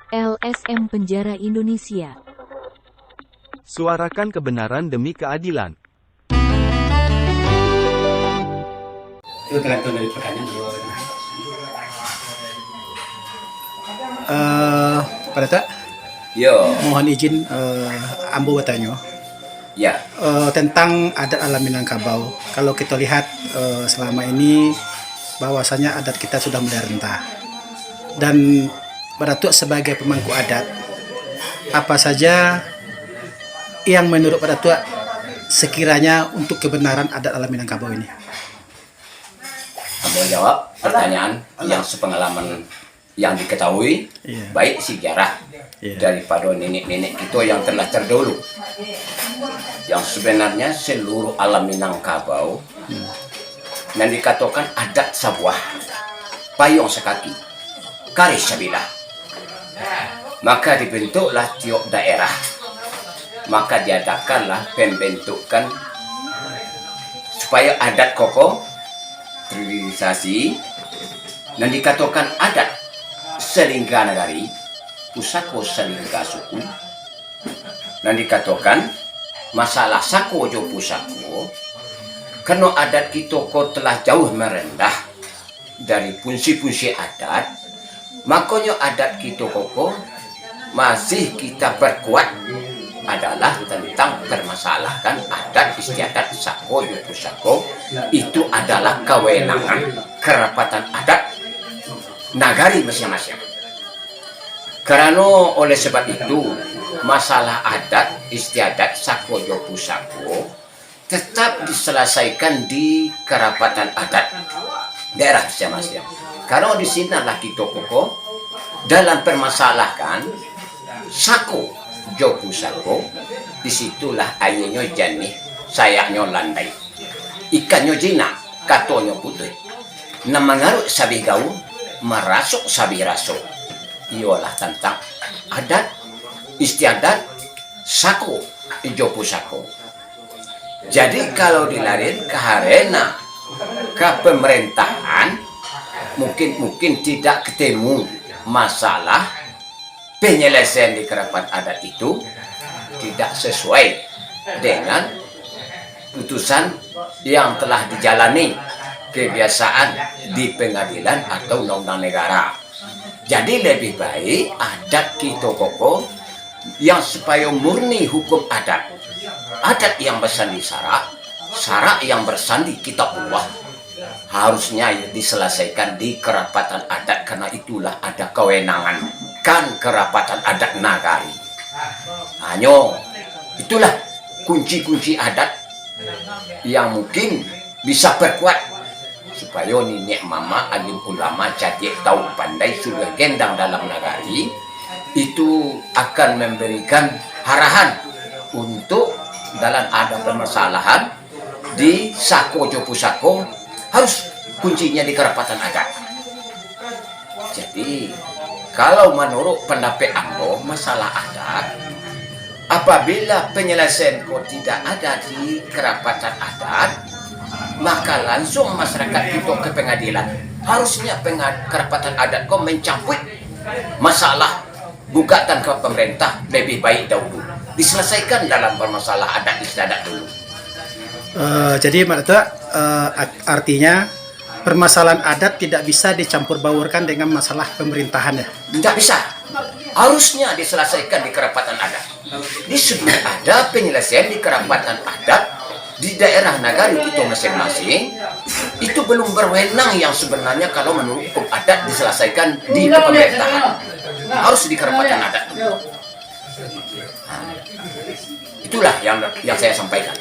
LSM Penjara Indonesia. Suarakan kebenaran demi keadilan. Itu tergantung dari pertanyaan. Pada tak? Yo, Mohon izin Ambo bertanya ya, tentang adat alam Minangkabau. Kalau kita lihat selama ini bahwasanya adat kita sudah mulai rentah. Dan Pada Tuk sebagai pemangku adat, apa saja yang menurut Pada Tuk sekiranya untuk kebenaran adat alam Minangkabau ini? mau jawab pertanyaan yang sepengalaman yang diketahui, Iya. baik sejarah Iya. daripada nenek-nenek kita yang telah terdahulu. Yang sebenarnya seluruh alam Minangkabau yang dikatakan adat sebuah payung sekaki, karis sebilah. Maka dibentuklah tiap daerah, maka diadakanlah pembentukan supaya adat kokoh terrealisasi dan dikatakan adat selingga nagari, pusako selingga suku, dan dikatakan masalah sako jo pusako karena adat kita kok telah jauh merendah dari fungsi-fungsi adat, makanya adat kita kok masih kita perkuat adalah tentang permasalahan adat istiadat sako jo pusako. Itu adalah kewenangan kerapatan adat nagari masing-masing. Karena oleh sebab itu masalah adat istiadat sako jo pusako tetap diselesaikan di kerapatan adat daerah masing-masing. Karena di sinilah kita kokoh dalam permasalahan sako jo pusako, disitulah ayunya jernih, sayaknya landai, ikannya jinak, katonyo putih. Nah mengarut sabi gaul, merasuk sabi rasuk. Ialah tentang adat istiadat sako jo pusako. Jadi kalau dilarin ke arena ke pemerintahan, mungkin tidak ketemu masalah penyelesaian di kerapat adat itu tidak sesuai dengan putusan yang telah dijalani kebiasaan di pengadilan atau undang-undang negara. Jadi lebih baik adat kita kokoh yang supaya murni hukum adat. Adat yang bersandi syarak yang bersandi kitabullah harusnya diselesaikan di kerapatan adat, karena itulah ada kewenangan kan kerapatan adat nagari. Hanya itulah kunci-kunci adat yang mungkin bisa perkuat supaya nenek mama alim ulama jadi tahu pandai sudah gendang dalam nagari itu akan memberikan arahan untuk dalam ada permasalahan di sako jo pusako harus kuncinya di kerapatan adat. Jadi kalau menurut pendapat aku masalah adat, apabila penyelesaian kok tidak ada di kerapatan adat, maka langsung masyarakat kita ke pengadilan. Harusnya kerapatan adat kok mencabut masalah gugatan ke pemerintah lebih baik dahulu diselesaikan dalam permasalahan adat istiadat dulu. Jadi artinya permasalahan adat tidak bisa dicampur baurkan dengan masalah pemerintahan ya? Tidak bisa. Harusnya diselesaikan di kerapatan adat. Di sebelum ada penyelesaian di kerapatan adat di daerah nagari kita masing-masing, itu belum berwenang yang sebenarnya kalau menurut hukum adat diselesaikan di pemerintahan. Harus di kerapatan adat. Itulah yang saya sampaikan.